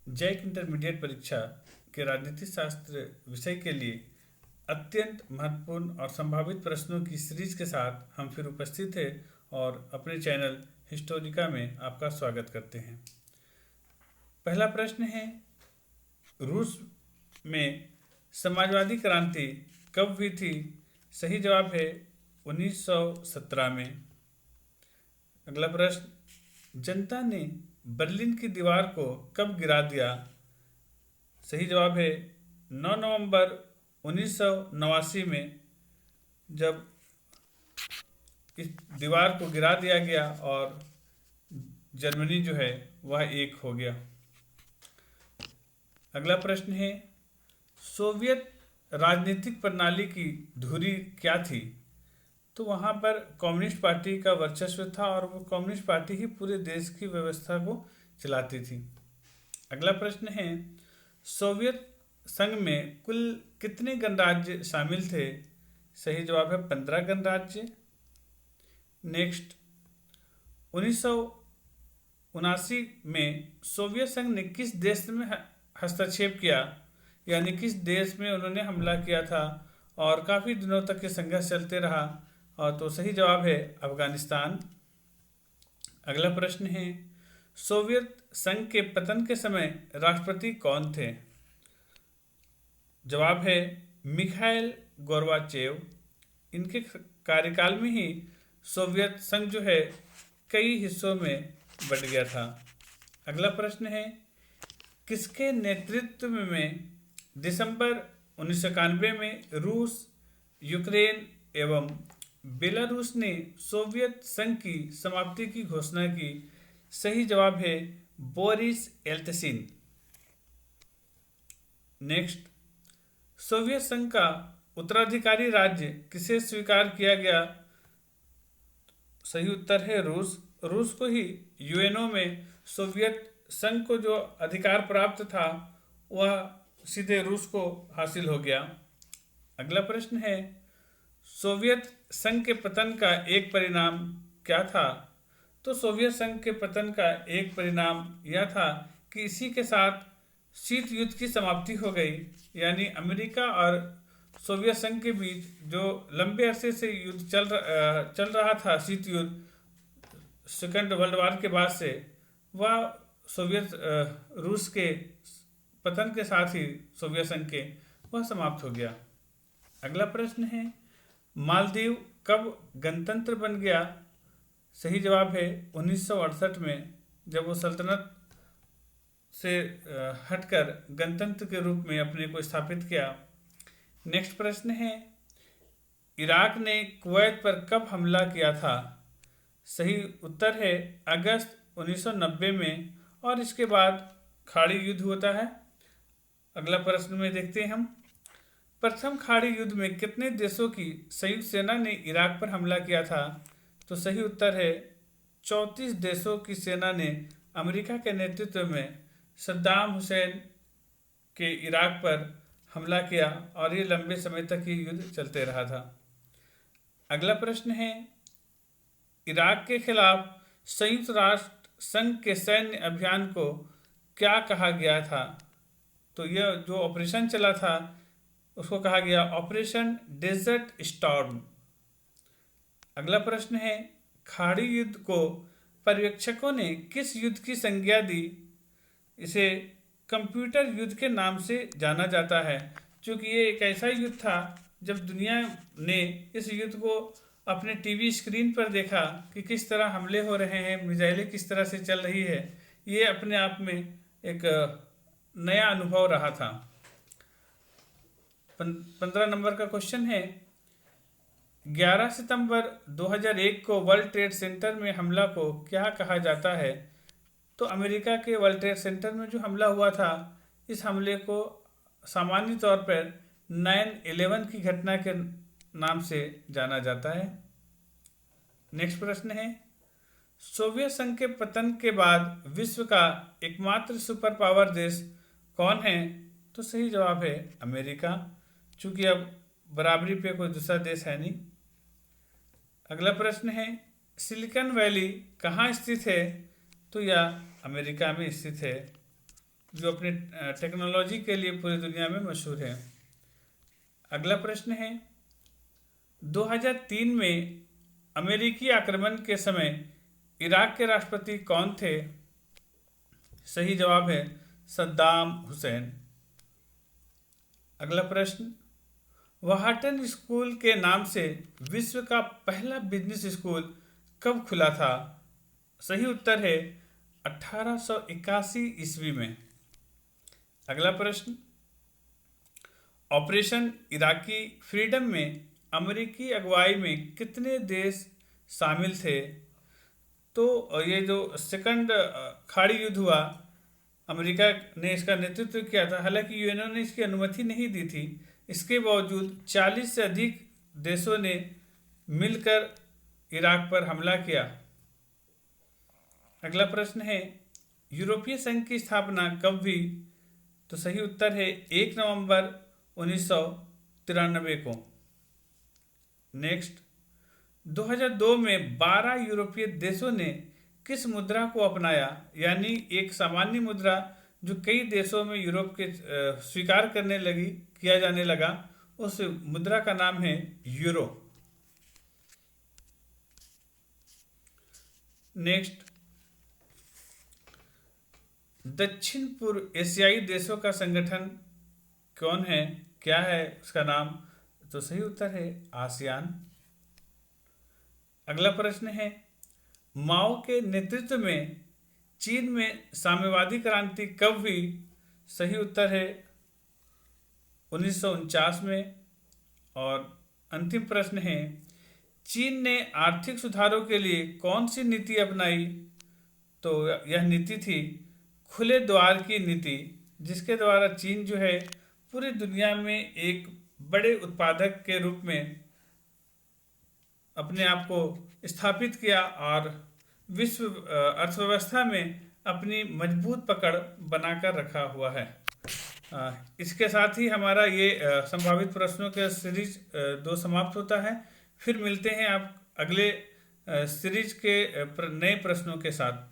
Jack intermediate परीक्षा के राजनीति शास्त्र विषय के लिए अत्यंत महत्वपूर्ण और संभावित प्रश्नों की सीरीज के साथ हम फिर उपस्थित हैं और अपने चैनल हिस्टोरिका में आपका स्वागत करते हैं। पहला प्रश्न है, रूस में समाजवादी क्रांति कब हुई थी? सही जवाब है 1917 में। अगला प्रश्न, जनता ने बर्लिन की दीवार को कब गिरा दिया? सही जवाब है 9 नवंबर 1989 में, जब इस दीवार को गिरा दिया गया और जर्मनी जो है वह एक हो गया। अगला प्रश्न है, सोवियत राजनीतिक प्रणाली की धुरी क्या थी? तो वहाँ पर कम्युनिस्ट पार्टी का वर्चस्व था और वो कम्युनिस्ट पार्टी ही पूरे देश की व्यवस्था को चलाती थी। अगला प्रश्न है, सोवियत संघ में कुल कितने गणराज्य शामिल थे? सही जवाब है 15 गणराज्य। नेक्स्ट, 1979 में सोवियत संघ ने किस देश में हस्तक्षेप किया, यानी किस देश में उन्होंने हमला किया था और काफ़ी दिनों तक ये संघर्ष चलते रहा? और तो सही जवाब है अफगानिस्तान। अगला प्रश्न है, सोवियत संघ के पतन के समय राष्ट्रपति कौन थे? जवाब है मिखाइल गोर्बाचेव। इनके कार्यकाल में ही सोवियत संघ जो है कई हिस्सों में बंट गया था। अगला प्रश्न है, किसके नेतृत्व में दिसंबर 1991 में रूस, यूक्रेन एवं बेलारूस ने सोवियत संघ की समाप्ति की घोषणा की? सही जवाब है बोरिस एल्त्सिन। नेक्स्ट, सोवियत संघ का उत्तराधिकारी राज्य किसे स्वीकार किया गया? सही उत्तर है रूस। रूस को ही यूएनओ में सोवियत संघ को जो अधिकार प्राप्त था वह सीधे रूस को हासिल हो गया। अगला प्रश्न है, सोवियत संघ के पतन का एक परिणाम क्या था? तो सोवियत संघ के पतन का एक परिणाम यह था कि इसी के साथ शीत युद्ध की समाप्ति हो गई, यानी अमेरिका और सोवियत संघ के बीच जो लंबे अरसे से युद्ध चल रहा था, शीत युद्ध सेकंड वर्ल्ड वॉर के बाद से, वह सोवियत रूस के पतन के साथ ही सोवियत संघ के वह समाप्त हो गया। अगला प्रश्न है, मालदीव कब गणतंत्र बन गया? सही जवाब है 1968 में, जब वो सल्तनत से हटकर गणतंत्र के रूप में अपने को स्थापित किया। नेक्स्ट प्रश्न है, इराक ने कुवैत पर कब हमला किया था? सही उत्तर है अगस्त 1990 में, और इसके बाद खाड़ी युद्ध होता है। अगला प्रश्न में देखते हैं हम, प्रथम खाड़ी युद्ध में कितने देशों की संयुक्त सेना ने इराक पर हमला किया था? तो सही उत्तर है 34 देशों की सेना ने अमेरिका के नेतृत्व में सद्दाम हुसैन के इराक पर हमला किया और ये लंबे समय तक ये युद्ध चलते रहा था। अगला प्रश्न है, इराक के खिलाफ संयुक्त राष्ट्र संघ के सैन्य अभियान को क्या कहा गया था? तो यह जो ऑपरेशन चला था उसको कहा गया ऑपरेशन डेजर्ट स्टॉर्म। अगला प्रश्न है, खाड़ी युद्ध को पर्यवेक्षकों ने किस युद्ध की संज्ञा दी? इसे कंप्यूटर युद्ध के नाम से जाना जाता है, क्योंकि ये एक ऐसा युद्ध था जब दुनिया ने इस युद्ध को अपने टीवी स्क्रीन पर देखा कि किस तरह हमले हो रहे हैं, मिसाइलें किस तरह से चल रही है। ये अपने आप में एक नया अनुभव रहा था। 15 नंबर का क्वेश्चन है, 11 सितंबर 2001 को वर्ल्ड ट्रेड सेंटर में हमला को क्या कहा जाता है? तो अमेरिका के वर्ल्ड ट्रेड सेंटर में जो हमला हुआ था, इस हमले को सामान्य तौर पर 9/11 की घटना के नाम से जाना जाता है। नेक्स्ट प्रश्न है, सोवियत संघ के पतन के बाद विश्व का एकमात्र सुपर पावर देश कौन है? तो सही जवाब है अमेरिका, चूंकि अब बराबरी पे कोई दूसरा देश है नहीं। अगला प्रश्न है, सिलिकॉन वैली कहाँ स्थित है? तो यह अमेरिका में स्थित है। जो अपने टेक्नोलॉजी के लिए पूरी दुनिया में मशहूर है। अगला प्रश्न है, 2003 में अमेरिकी आक्रमण के समय इराक के राष्ट्रपति कौन थे? सही जवाब है सद्दाम हुसैन। अगला प्रश्न, व्हार्टन स्कूल के नाम से विश्व का पहला बिजनेस स्कूल कब खुला था? सही उत्तर है 1881 ईस्वी में। अगला प्रश्न, ऑपरेशन इराकी फ्रीडम में अमेरिकी अगुवाई में कितने देश शामिल थे? तो ये जो सेकंड खाड़ी युद्ध हुआ, अमेरिका ने इसका नेतृत्व किया था। हालांकि यूएनओ ने इसकी अनुमति नहीं दी थी, इसके बावजूद 40 से अधिक देशों ने मिलकर इराक पर हमला किया। अगला प्रश्न है, यूरोपीय संघ की स्थापना कब हुई? तो सही उत्तर है 1 नवंबर 1993 को। नेक्स्ट, 2002 में 12 यूरोपीय देशों ने किस मुद्रा को अपनाया? यानी एक सामान्य मुद्रा जो कई देशों में यूरोप के स्वीकार किया जाने लगा, उस मुद्रा का नाम है यूरो। नेक्स्ट, दक्षिण पूर्व एशियाई देशों का संगठन कौन है? क्या है उसका नाम? तो सही उत्तर है आसियान। अगला प्रश्न है, माओ के नेतृत्व में चीन में साम्यवादी क्रांति कब हुई? सही उत्तर है 1949 में। और अंतिम प्रश्न है, चीन ने आर्थिक सुधारों के लिए कौन सी नीति अपनाई? तो यह नीति थी खुले द्वार की नीति, जिसके द्वारा चीन जो है पूरी दुनिया में एक बड़े उत्पादक के रूप में अपने आप को स्थापित किया और विश्व अर्थव्यवस्था में अपनी मजबूत पकड़ बनाकर रखा हुआ है। इसके साथ ही हमारा ये संभावित प्रश्नों के सीरीज 2 समाप्त होता है। फिर मिलते हैं आप अगले सीरीज के नए प्रश्नों के साथ।